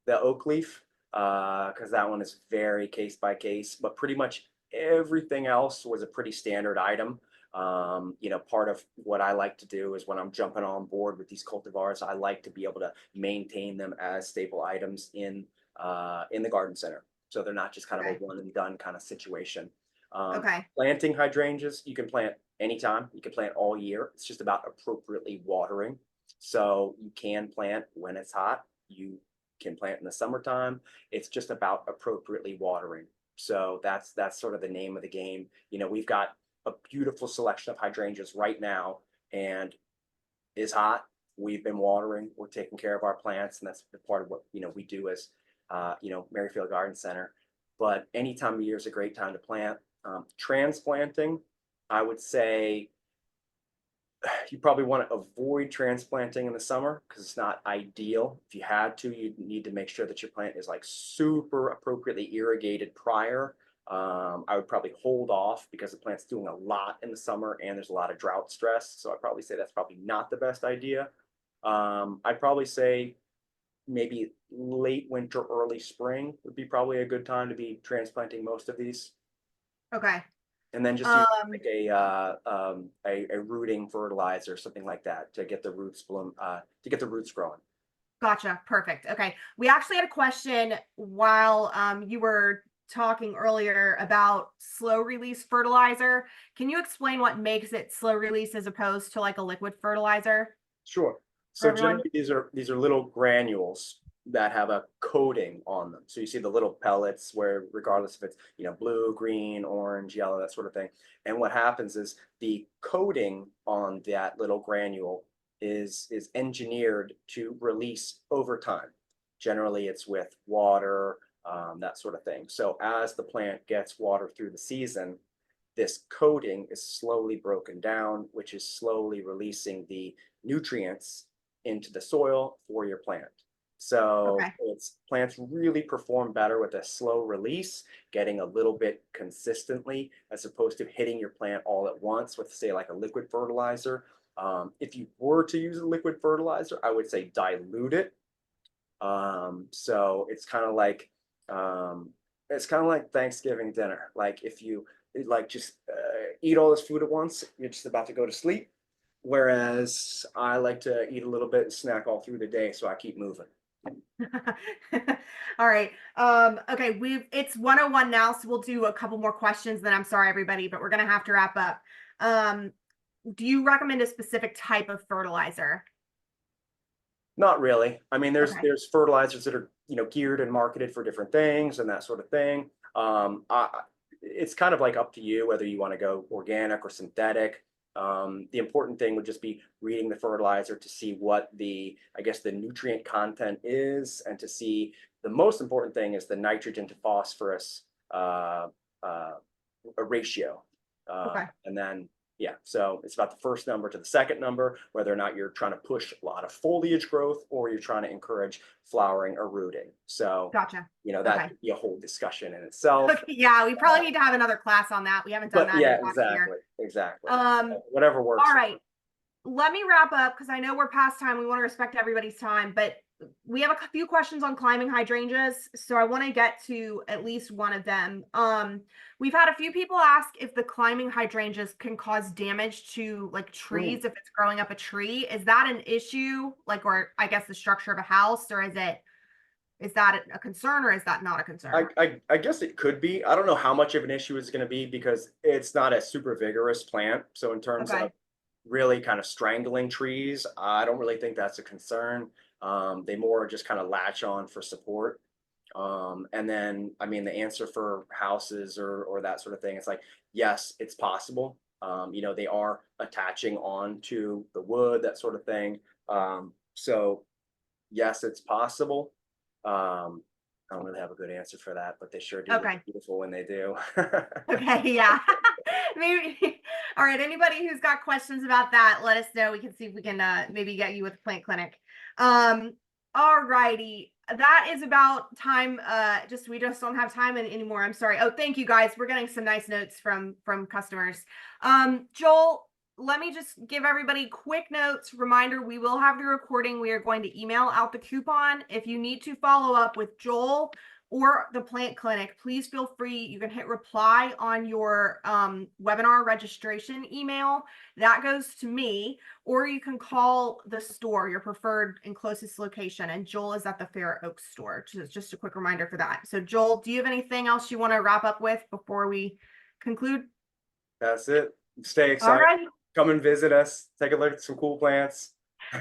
the oak leaf, because that one is very case by case, but pretty much everything else was a pretty standard item. Part of what I like to do is when I'm jumping on board with these cultivars, I like to be able to maintain them as staple items in the garden center. So they're not just kind of a one and done kind of situation. Okay. Planting hydrangeas, you can plant anytime. You can plant all year. It's just about appropriately watering. So you can plant when it's hot. You can plant in the summertime. It's just about appropriately watering. So that's sort of the name of the game. We've got a beautiful selection of hydrangeas right now, and it's hot. We've been watering. We're taking care of our plants, and that's part of what we do as Merrifield Garden Center. But any time of year is a great time to plant. Transplanting, I would say you probably want to avoid transplanting in the summer because it's not ideal. If you had to, you need to make sure that your plant is like super appropriately irrigated prior. I would probably hold off because the plant's doing a lot in the summer and there's a lot of drought stress. So I'd probably say that's probably not the best idea. I'd probably say maybe late winter, early spring would be probably a good time to be transplanting most of these. Okay. And then just use like a rooting fertilizer, something like that, to get the roots growing. Gotcha. Perfect. Okay. We actually had a question while you were talking earlier about slow release fertilizer. Can you explain what makes it slow release as opposed to like a liquid fertilizer? Sure. So generally these are little granules that have a coating on them. So you see the little pellets where regardless if it's blue, green, orange, yellow, that sort of thing. And what happens is the coating on that little granule is engineered to release over time. Generally it's with water, that sort of thing. So as the plant gets water through the season, this coating is slowly broken down, which is slowly releasing the nutrients into the soil for your plant. So Okay. plants really perform better with a slow release, getting a little bit consistently, as opposed to hitting your plant all at once with, say, like a liquid fertilizer. If you were to use a liquid fertilizer, I would say dilute it. So it's kind of like Thanksgiving dinner. Like if you just eat all this food at once, you're just about to go to sleep. Whereas I like to eat a little bit and snack all through the day, so I keep moving. All right. Okay, it's 101 now, so we'll do a couple more questions, then I'm sorry everybody, but we're gonna have to wrap up. Do you recommend a specific type of fertilizer? Not really. I mean, Okay. there's fertilizers that are, geared and marketed for different things and that sort of thing. It's kind of like up to you whether you want to go organic or synthetic. The important thing would just be reading the fertilizer to see what the nutrient content is, and to see the most important thing is the nitrogen to phosphorus a ratio. Okay. And then, yeah, so it's about the first number to the second number, whether or not you're trying to push a lot of foliage growth or you're trying to encourage flowering or rooting. So, Gotcha. that could be a whole discussion in itself. Okay, yeah, we probably need to have another class on that. We haven't done But that yeah, in about a year. exactly. Whatever works. All right. Let me wrap up because I know we're past time. We want to respect everybody's time, but we have a few questions on climbing hydrangeas, so I want to get to at least one of them. We've had a few people ask if the climbing hydrangeas can cause damage to like trees if it's growing up a tree. Is that an issue? Like, or I guess the structure of a house, or is that a concern, or is that not a concern? I guess it could be. I don't know how much of an issue it's going to be because it's not a super vigorous plant. So in terms of really kind of strangling trees, I don't really think that's a concern. They more just kind of latch on for support. And then, I mean, the answer for houses or that sort of thing, it's like, yes, it's possible. They are attaching on to the wood, that sort of thing. So yes, it's possible. I don't really have a good answer for that, but they sure do look beautiful when they do. Okay, yeah. Maybe. All right, anybody who's got questions about that, let us know. We can see if we can maybe get you with a plant clinic. All righty. That is about time. We just don't have time anymore. I'm sorry. Oh, thank you guys. We're getting some nice notes from customers. Joel, let me just give everybody quick notes. Reminder, we will have the recording. We are going to email out the coupon. If you need to follow up with Joel or the plant clinic, please feel free. You can hit reply on your webinar registration email. That goes to me, or you can call the store, your preferred and closest location. And Joel is at the Fair Oaks store. Just a quick reminder for that. So Joel, do you have anything else you want to wrap up with before we conclude? That's it. Stay excited. All right. Come and visit us. Take a look at some cool plants.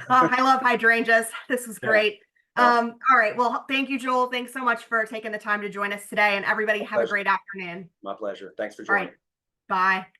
I love hydrangeas. This was great. All right. Well, thank you, Joel. Thanks so much for taking the time to join us today. And everybody have a great afternoon. My pleasure. Thanks for joining. All right. Bye.